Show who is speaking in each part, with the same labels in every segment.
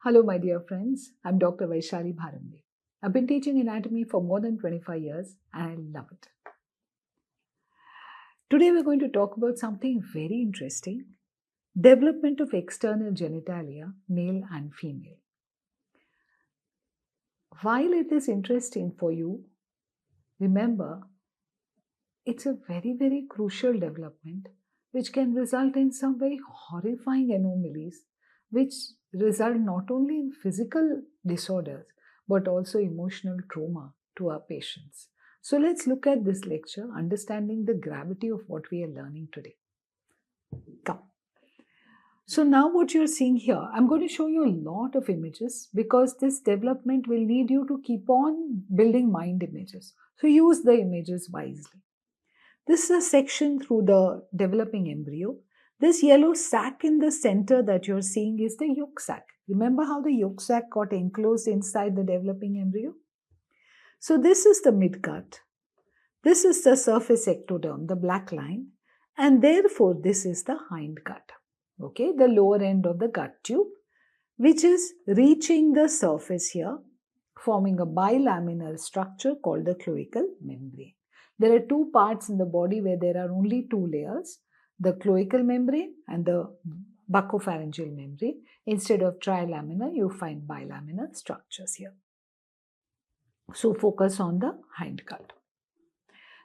Speaker 1: Hello, my dear friends. I'm Dr. Vaishali Bharambe. I've been teaching anatomy for more than 25 years and I love it. Today, we're going to talk about something very interesting: development of external genitalia, male and female. While it is interesting for you, remember it's a very, very crucial development which can result in some very horrifying anomalies which result not only in physical disorders but also emotional trauma to our patients. So let's look at this lecture, understanding the gravity of what we are learning today. Come. So now what you're seeing here, I'm going to show you a lot of images because this development will need you to keep on building mind images. So use the images wisely. This is a section through the developing embryo. This yellow sac in the center that you're seeing is the yolk sac. Remember how the yolk sac got enclosed inside the developing embryo? So this is the midgut. This is the surface ectoderm, the black line, and therefore this is the hindgut. Okay, the lower end of the gut tube, which is reaching the surface here, forming a bilaminar structure called the cloacal membrane. There are two parts in the body where there are only two layers, the cloacal membrane and the buccopharyngeal membrane. Instead of trilaminar, you find bilaminar structures here. So focus on the hindgut.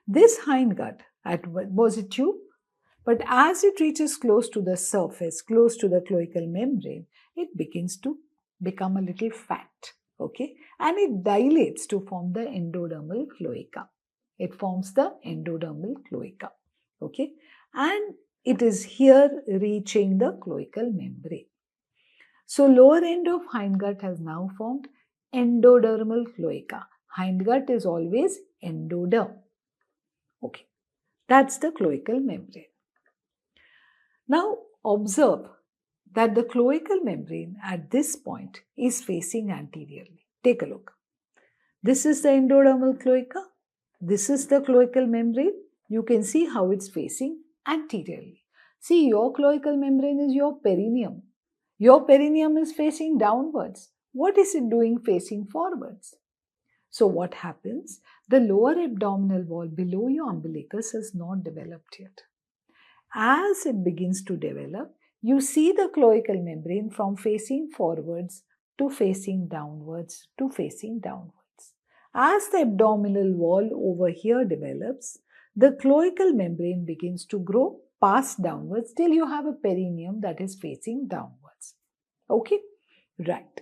Speaker 1: This hindgut was a tube, but as it reaches close to the surface, close to the cloacal membrane, it begins to become a little fat, okay? And it dilates to form the endodermal cloaca. It forms the endodermal cloaca, okay? And it is here reaching the cloacal membrane. So lower end of hindgut has now formed endodermal cloaca. Hindgut is always endoderm. Okay, that's the cloacal membrane. Now observe that the cloacal membrane at this point is facing anteriorly. Take a look. This is the endodermal cloaca. This is the cloacal membrane. You can see how it's facing anteriorly. See, your cloacal membrane is your perineum. Your perineum is facing downwards. What is it doing facing forwards? So what happens? The lower abdominal wall below your umbilicus has not developed yet. As it begins to develop, you see the cloacal membrane from facing forwards to facing downwards to facing downwards. As the abdominal wall over here develops, the cloacal membrane begins to grow, pass downwards till you have a perineum that is facing downwards. Okay? Right.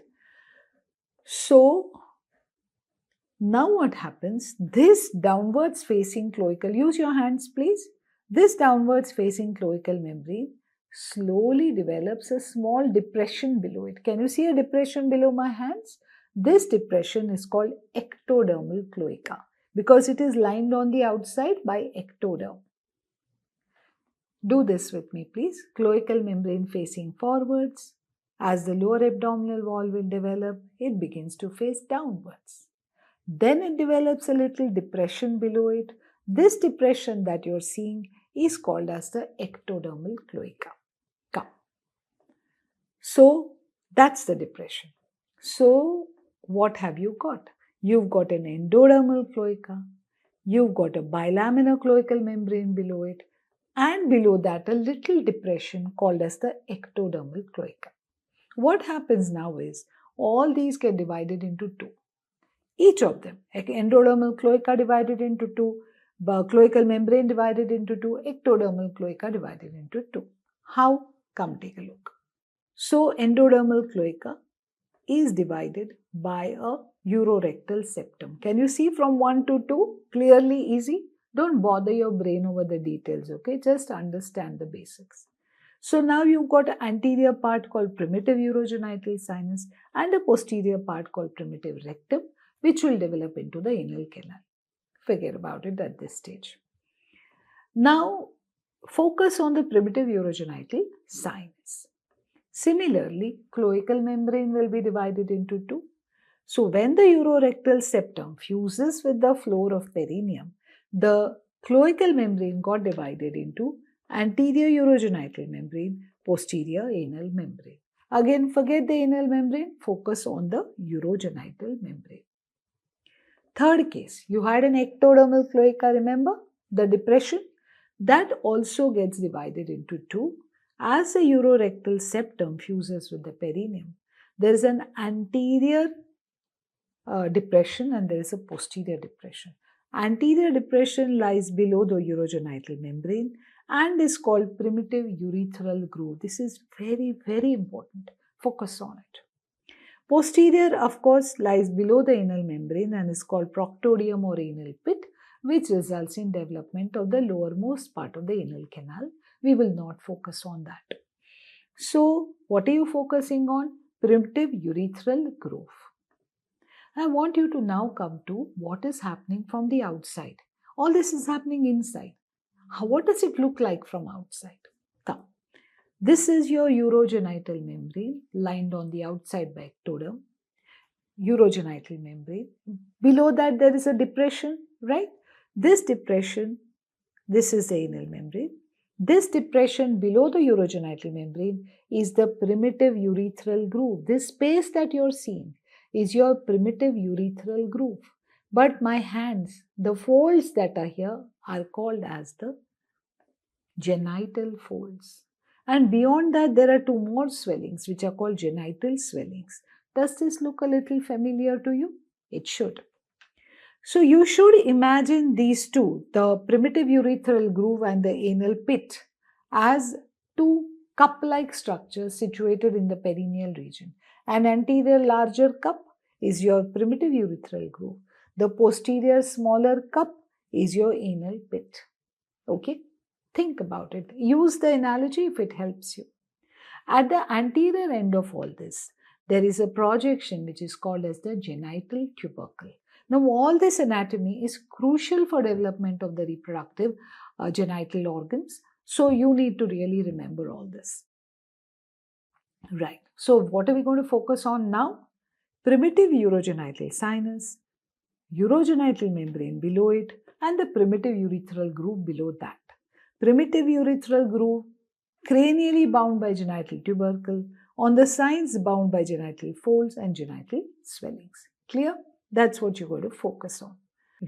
Speaker 1: So, now what happens? This downwards facing cloacal, use your hands please. This downwards facing cloacal membrane slowly develops a small depression below it. Can you see a depression below my hands? This depression is called ectodermal cloaca because it is lined on the outside by ectoderm. Do this with me please. Cloacal membrane facing forwards. As the lower abdominal wall will develop, it begins to face downwards. Then it develops a little depression below it. This depression that you're seeing is called as the ectodermal cloaca. Come. So that's the depression. So what have you got? You've got an endodermal cloaca, you've got a bilaminar cloacal membrane below it, and below that a little depression called as the ectodermal cloaca. What happens now is all these get divided into two. Each of them, endodermal cloaca divided into two, cloacal membrane divided into two, ectodermal cloaca divided into two. How? Come take a look. So endodermal cloaca is divided by a urorectal septum. Can you see from 1 to 2? Clearly easy. Don't bother your brain over the details, okay? Just understand the basics. So now you've got an anterior part called primitive urogenital sinus and a posterior part called primitive rectum, which will develop into the anal canal. Forget about it at this stage. Now, focus on the primitive urogenital sinus. Similarly, cloacal membrane will be divided into two. So, when the urorectal septum fuses with the floor of perineum, the cloacal membrane got divided into anterior urogenital membrane, posterior anal membrane. Again, forget the anal membrane, focus on the urogenital membrane. Third case, you had an ectodermal cloaca, remember? The depression? That also gets divided into two. As the urorectal septum fuses with the perineum, there is an anterior depression and there is a posterior depression. Anterior depression lies below the urogenital membrane and is called primitive urethral groove. This is very, very important. Focus on it. Posterior, of course, lies below the anal membrane and is called proctodium or anal pit, which results in development of the lowermost part of the anal canal. We will not focus on that. So, what are you focusing on? Primitive urethral groove. I want you to now come to what is happening from the outside. All this is happening inside. What does it look like from outside? Come. This is your urogenital membrane lined on the outside by ectoderm. Urogenital membrane. Below that there is a depression, right? This depression, this is the anal membrane. This depression below the urogenital membrane is the primitive urethral groove. This space that you're seeing is your primitive urethral groove. But my hands, the folds that are here are called as the genital folds. And beyond that, there are two more swellings which are called genital swellings. Does this look a little familiar to you? It should. So you should imagine these two, the primitive urethral groove and the anal pit, as two cup-like structures situated in the perineal region. An anterior larger cup is your primitive urethral groove. The posterior smaller cup is your anal pit. Okay? Think about it. Use the analogy if it helps you. At the anterior end of all this, there is a projection which is called as the genital tubercle. Now, all this anatomy is crucial for development of the reproductive genital organs. So, you need to really remember all this. Right. So, what are we going to focus on now? Primitive urogenital sinus, urogenital membrane below it, and the primitive urethral groove below that. Primitive urethral groove, cranially bound by genital tubercle, on the sides bound by genital folds and genital swellings. Clear? That's what you're going to focus on.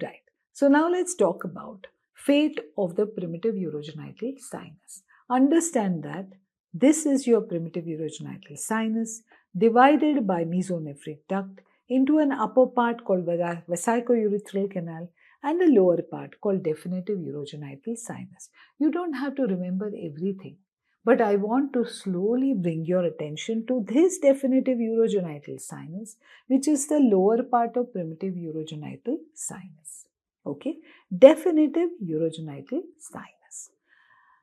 Speaker 1: Right. So now let's talk about fate of the primitive urogenital sinus. Understand that this is your primitive urogenital sinus divided by mesonephric duct into an upper part called vesicourethral canal and a lower part called definitive urogenital sinus. You don't have to remember everything, but I want to slowly bring your attention to this definitive urogenital sinus, which is the lower part of primitive urogenital sinus. Okay, definitive urogenital sinus.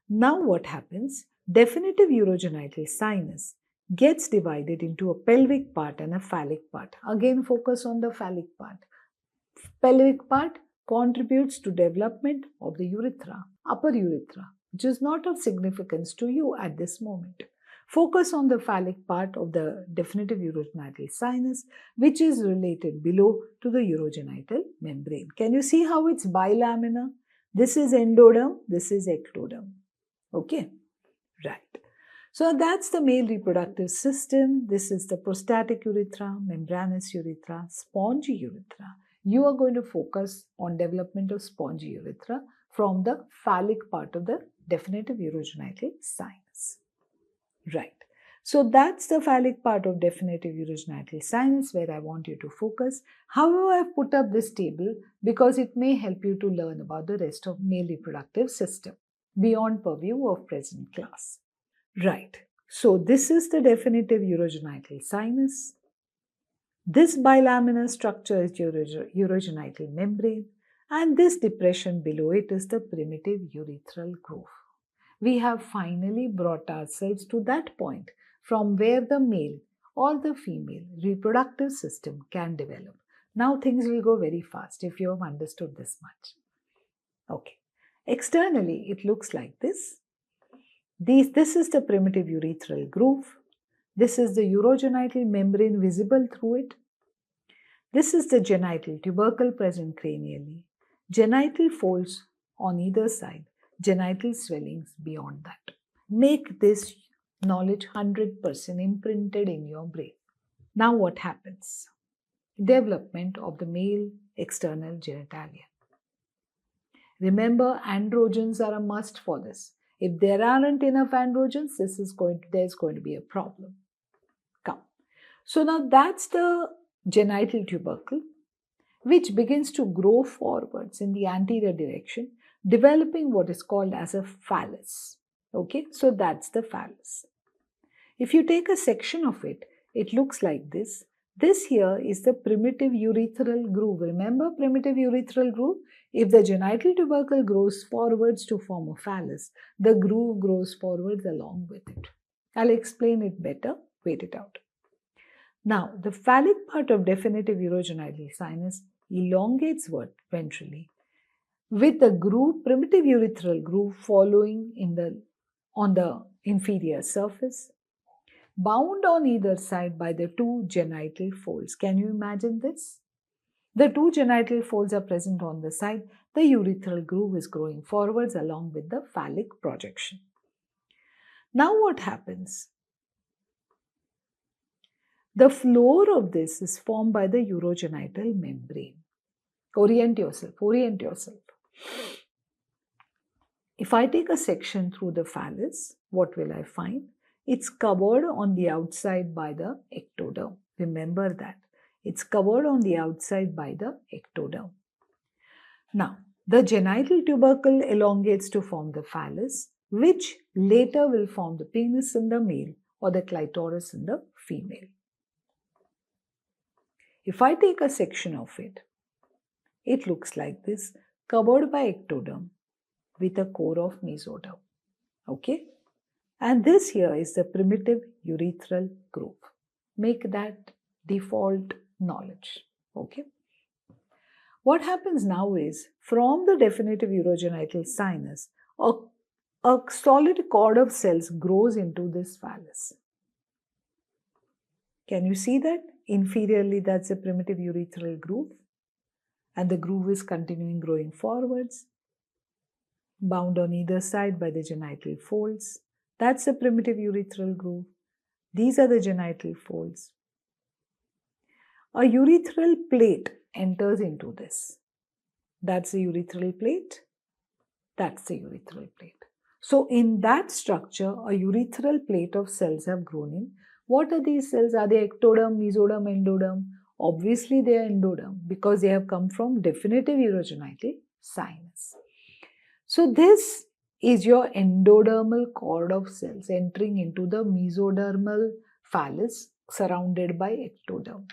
Speaker 1: Now what happens? Definitive urogenital sinus gets divided into a pelvic part and a phallic part. Again, focus on the phallic part. Pelvic part contributes to development of the urethra, upper urethra, which is not of significance to you at this moment. Focus on the phallic part of the definitive urogenital sinus, which is related below to the urogenital membrane. Can you see how it's bilaminar? This is endoderm, this is ectoderm. Okay, right. So that's the male reproductive system. This is the prostatic urethra, membranous urethra, spongy urethra. You are going to focus on development of spongy urethra from the phallic part of the definitive urogenital sinus. Right. So that's the phallic part of definitive urogenital sinus where I want you to focus. However, I've put up this table because it may help you to learn about the rest of male reproductive system beyond purview of present class. Right. So this is the definitive urogenital sinus. This bilaminar structure is urogenital membrane, and this depression below it is the primitive urethral groove. We have finally brought ourselves to that point from where the male or the female reproductive system can develop. Now things will go very fast if you have understood this much. Okay. Externally, it looks like this. This is the primitive urethral groove. This is the urogenital membrane visible through it. This is the genital tubercle present cranially. Genital folds on either side. Genital swellings beyond that. Make this Knowledge 100% imprinted in your brain. Now what happens? Development of the male external genitalia. Remember, androgens are a must for this. If there aren't enough androgens, there's going to be a problem. Come. So now that's the genital tubercle, which begins to grow forwards in the anterior direction, developing what is called as a phallus. Okay, so that's the phallus. If you take a section of it, it looks like this. This here is the primitive urethral groove. Remember primitive urethral groove? If the genital tubercle grows forwards to form a phallus, the groove grows forwards along with it. I'll explain it better. Wait it out. Now, the phallic part of definitive urogenital sinus elongates ventrally, with the groove, primitive urethral groove, following on the inferior surface, bound on either side by the two genital folds. Can you imagine this? The two genital folds are present on the side. The urethral groove is growing forwards along with the phallic projection. Now what happens? The floor of this is formed by the urogenital membrane. Orient yourself. If I take a section through the phallus, what will I find? It's covered on the outside by the ectoderm. Remember that. It's covered on the outside by the ectoderm. Now, the genital tubercle elongates to form the phallus, which later will form the penis in the male or the clitoris in the female. If I take a section of it, it looks like this, covered by ectoderm with a core of mesoderm. Okay? And this here is the primitive urethral groove. Make that default knowledge. Okay? What happens now is, from the definitive urogenital sinus, a solid cord of cells grows into this phallus. Can you see that? Inferiorly, that's a primitive urethral groove. And the groove is continuing growing forwards, bound on either side by the genital folds. That's a primitive urethral groove. These are the genital folds. A urethral plate enters into this. That's the urethral plate. That's the urethral plate. So in that structure, a urethral plate of cells have grown in. What are these cells? Are they ectoderm, mesoderm, endoderm? Obviously, they are endoderm because they have come from definitive urogenital sinus. So this is your endodermal cord of cells entering into the mesodermal phallus surrounded by ectoderm.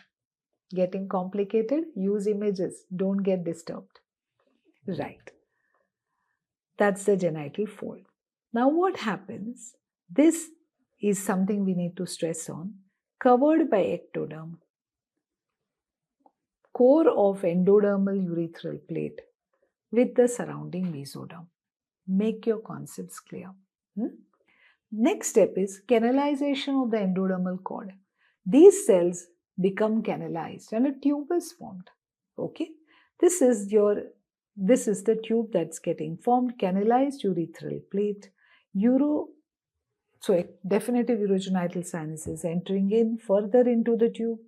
Speaker 1: Getting complicated? Use images. Don't get disturbed. Right. That's the genital fold. Now what happens? This is something we need to stress on. Covered by ectoderm, core of endodermal urethral plate with the surrounding mesoderm. Make your concepts clear. Next step is canalization of the endodermal cord. These cells become canalized and a tube is formed. Okay, this is the tube that's getting formed. Canalized urethral plate. So definitive urogenital sinus is entering in further into the tube.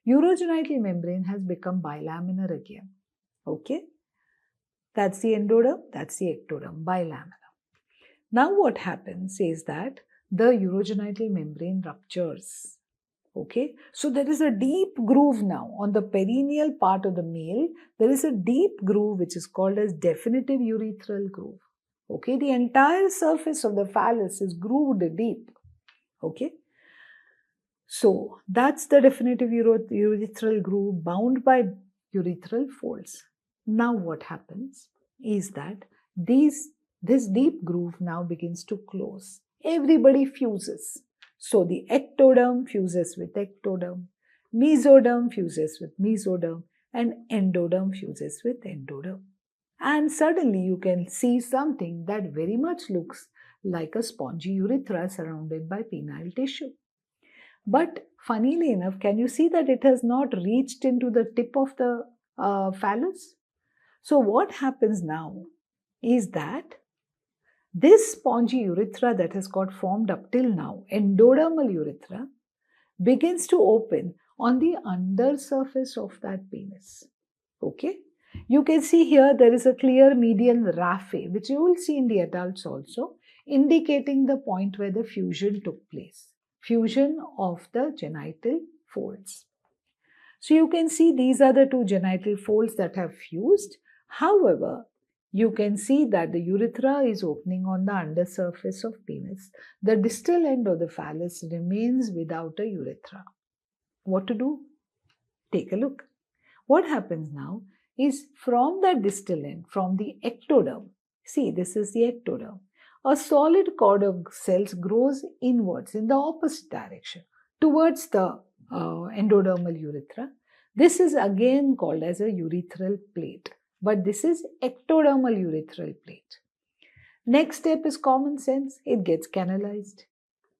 Speaker 1: Urogenital membrane has become bilaminar again. Okay, that's the endoderm, that's the ectoderm, bilaminar. Now what happens is that the urogenital membrane ruptures. Okay, so there is a deep groove now on the perineal part of the male. There is a deep groove which is called as definitive urethral groove. Okay, the entire surface of the phallus is grooved deep. Okay, so that's the definitive urethral groove bound by urethral folds. Now what happens is that this deep groove now begins to close. Everybody fuses. So the ectoderm fuses with ectoderm, mesoderm fuses with mesoderm, and endoderm fuses with endoderm. And suddenly you can see something that very much looks like a spongy urethra surrounded by penile tissue. But funnily enough, can you see that it has not reached into the tip of the phallus? So what happens now is that This spongy urethra that has got formed up till now, endodermal urethra, begins to open on the under surface of that penis. Okay? You can see here there is a clear median raphe, which you will see in the adults also, indicating the point where the fusion took place. Fusion of the genital folds. So you can see these are the two genital folds that have fused. However, you can see that the urethra is opening on the undersurface of penis. The distal end of the phallus remains without a urethra. What to do? Take a look. What happens now is from the distal end, from the ectoderm, see this is the ectoderm, a solid cord of cells grows inwards in the opposite direction towards the endodermal urethra. This is again called as a urethral plate, but this is ectodermal urethral plate. Next step is common sense, it gets canalized.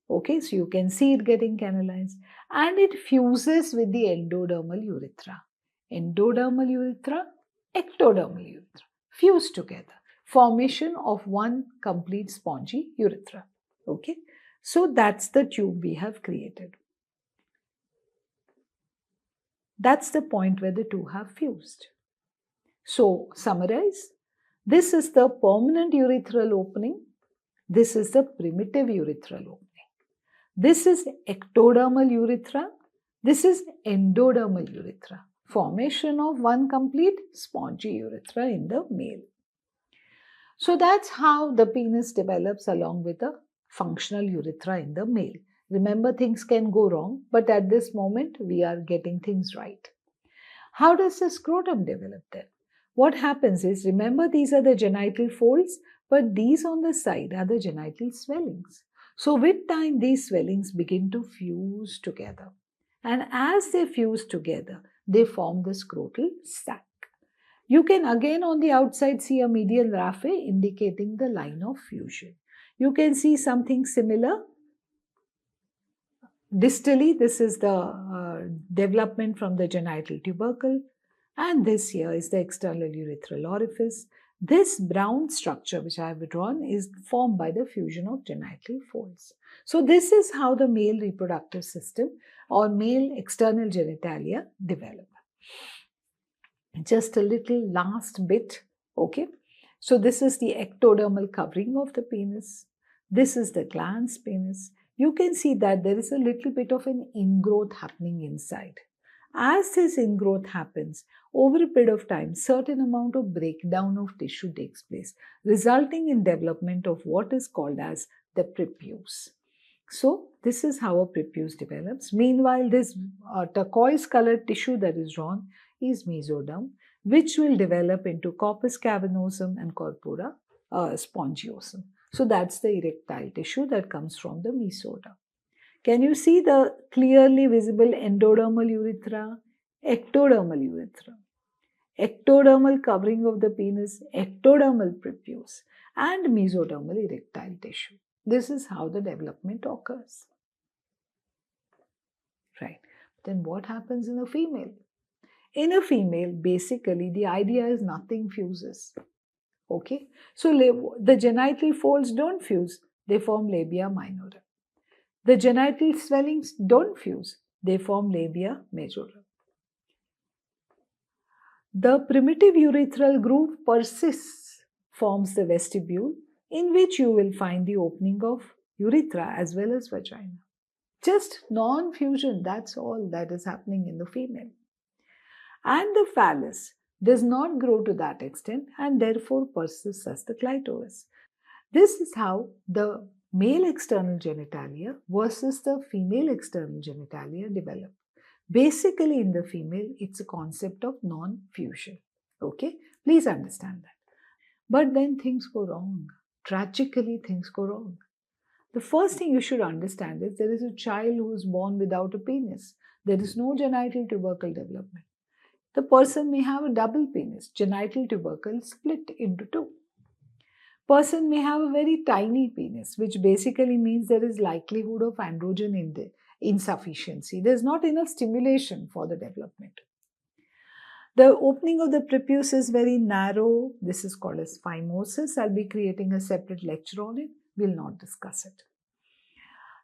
Speaker 1: Okay, so you can see it getting canalized and it fuses with the endodermal urethra. Endodermal urethra, ectodermal urethra, fuse together. Formation of one complete spongy urethra. Okay, so that's the tube we have created. That's the point where the two have fused. So, summarize. This is the permanent urethral opening. This is the primitive urethral opening. This is ectodermal urethra. This is endodermal urethra. Formation of one complete spongy urethra in the male. So that's how the penis develops along with a functional urethra in the male. Remember, things can go wrong, but at this moment we are getting things right. How does the scrotum develop then? What happens is, remember these are the genital folds, but these on the side are the genital swellings. So with time these swellings begin to fuse together. And as they fuse together, they form the scrotal sac. You can again on the outside see a medial raphe indicating the line of fusion. You can see something similar. Distally, this is the development from the genital tubercle, and this here is the external urethral orifice. This brown structure which I have drawn is formed by the fusion of genital folds. So this is how the male reproductive system or male external genitalia develop. Just a little last bit, okay. So this is the ectodermal covering of the penis. This is the glans penis. You can see that there is a little bit of an ingrowth happening inside. As this ingrowth happens, over a period of time, certain amount of breakdown of tissue takes place, resulting in development of what is called as the prepuce. So, this is how a prepuce develops. Meanwhile, this turquoise colored tissue that is drawn is mesoderm, which will develop into corpus cavernosum and corpora spongiosum. So, that's the erectile tissue that comes from the mesoderm. Can you see the clearly visible endodermal urethra, ectodermal urethra, ectodermal covering of the penis, ectodermal prepuce, and mesodermal erectile tissue? This is how the development occurs. Right. Then what happens in a female? In a female, basically, the idea is nothing fuses. Okay. So, the genital folds don't fuse, they form labia minora. The genital swellings don't fuse, they form labia majora. The primitive urethral groove persists, forms the vestibule, in which you will find the opening of urethra as well as vagina. Just non-fusion, that's all that is happening in the female. And the phallus does not grow to that extent and therefore persists as the clitoris. This is how the male external genitalia versus the female external genitalia develop. Basically, in the female, it's a concept of non-fusion. Okay, please understand that. But then things go wrong. Tragically, things go wrong. The first thing you should understand is there is a child who is born without a penis. There is no genital tubercle development. The person may have a double penis, genital tubercle split into two. Person may have a very tiny penis, which basically means there is likelihood of androgen insufficiency. There's not enough stimulation for the development. The opening of the prepuce is very narrow. This is called as phimosis. I'll be creating a separate lecture on it. We'll not discuss it.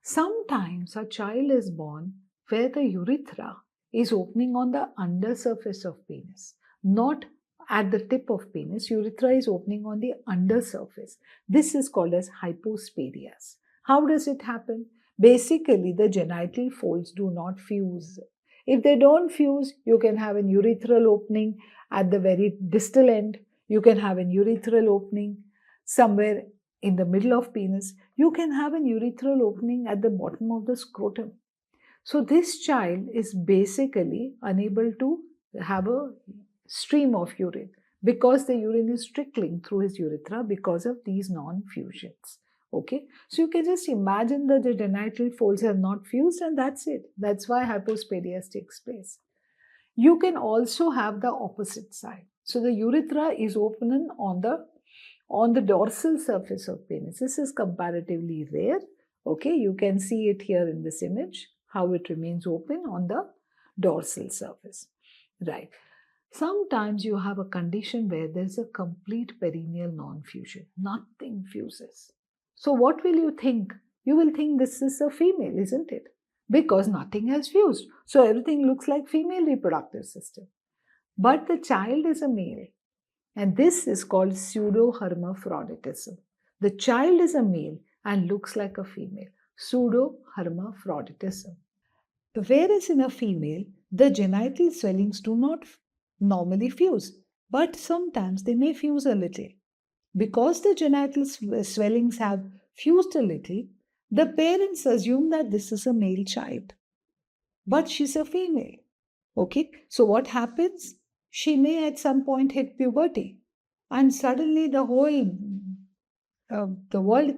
Speaker 1: Sometimes a child is born where the urethra is opening on the undersurface of penis, not at the tip of penis. Urethra is opening on the undersurface. This is called as Hypospadias. How does it happen? Basically, the genital folds do not fuse. If they don't fuse, you can have an urethral opening at the very distal end. You can have an urethral opening somewhere in the middle of penis. You can have an urethral opening at the bottom of the scrotum. So this child is basically unable to have a stream of urine because the urine is trickling through his urethra because of these non-fusions. Okay, so you can just imagine that the genital folds have not fused, and that's it. That's why hypospadias takes place. You can also have the opposite side. So the urethra is open on the dorsal surface of penis. This is comparatively rare. Okay, you can see it here in this image, how it remains open on the dorsal surface. Right. Sometimes you have a condition where there's a complete perineal non-fusion. Nothing fuses. So what will you think? You will think this is a female, isn't it? Because nothing has fused. So everything looks like female reproductive system. But the child is a male. And this is called pseudohermaphroditism. The child is a male and looks like a female. Pseudohermaphroditism. Whereas in a female, the genital swellings do not normally fuse, but sometimes they may fuse a little. Because the genital swellings have fused a little, the parents assume that this is a male child. But she's a female. Okay, so what happens? She may at some point hit puberty, and suddenly the world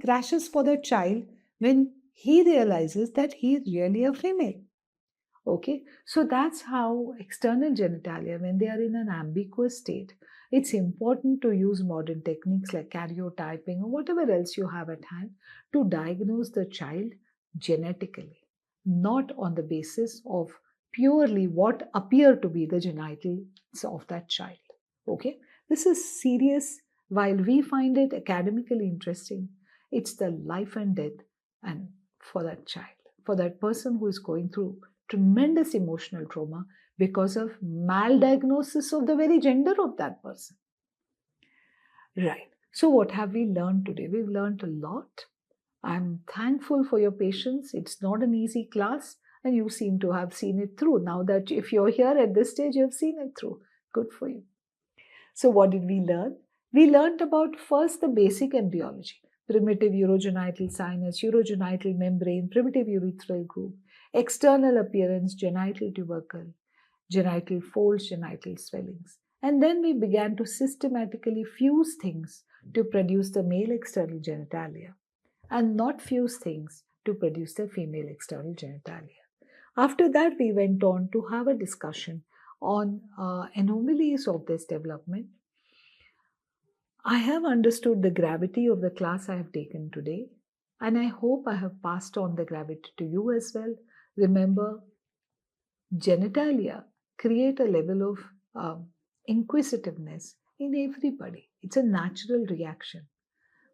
Speaker 1: crashes for the child when he realizes that he is really a female. Okay, so that's how external genitalia, when they are in an ambiguous state, it's important to use modern techniques like karyotyping or whatever else you have at hand to diagnose the child genetically, not on the basis of purely what appear to be the genitals of that child. Okay, this is serious. While we find it academically interesting, it's the life and death and for that child, for that person who is going through tremendous emotional trauma because of maldiagnosis of the very gender of that person. Right. So what have we learned today? We've learned a lot. I'm thankful for your patience. It's not an easy class, and you seem to have seen it through. Now that if you're here at this stage, you've seen it through. Good for you. So what did we learn? We learned about first the basic embryology, primitive urogenital sinus, urogenital membrane, primitive urethral groove, external appearance, genital tubercle, genital folds, genital swellings. And then we began to systematically fuse things to produce the male external genitalia and not fuse things to produce the female external genitalia. After that, we went on to have a discussion on anomalies of this development. I have understood the gravity of the class I have taken today, and I hope I have passed on the gravity to you as well. Remember, genitalia create a level of inquisitiveness in everybody. It's a natural reaction.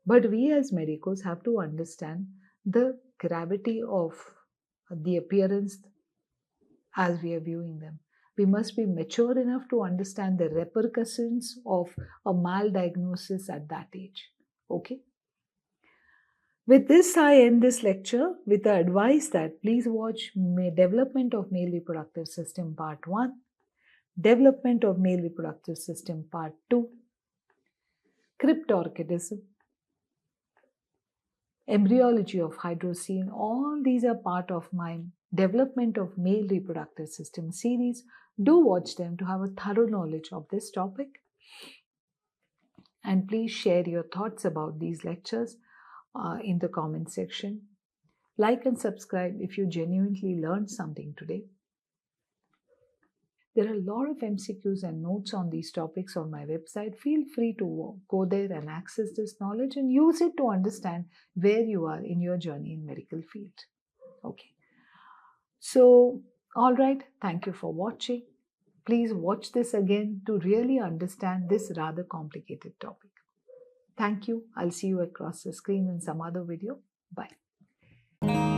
Speaker 1: But we as medicos have to understand the gravity of the appearance as we are viewing them. We must be mature enough to understand the repercussions of a maldiagnosis at that age. Okay? With this, I end this lecture with the advice that please watch Development of Male Reproductive System Part 1, Development of Male Reproductive System Part 2, Cryptorchidism, Embryology of Hydrocene. All these are part of my Development of Male Reproductive System series. Do watch them to have a thorough knowledge of this topic. And please share your thoughts about these lectures in the comment section. Like and subscribe if you genuinely learned something today. There are a lot of MCQs and notes on these topics on my website. Feel free to go there and access this knowledge and use it to understand where you are in your journey in medical field. Okay. So, all right. Thank you for watching. Please watch this again to really understand this rather complicated topic. Thank you. I'll see you across the screen in some other video. Bye.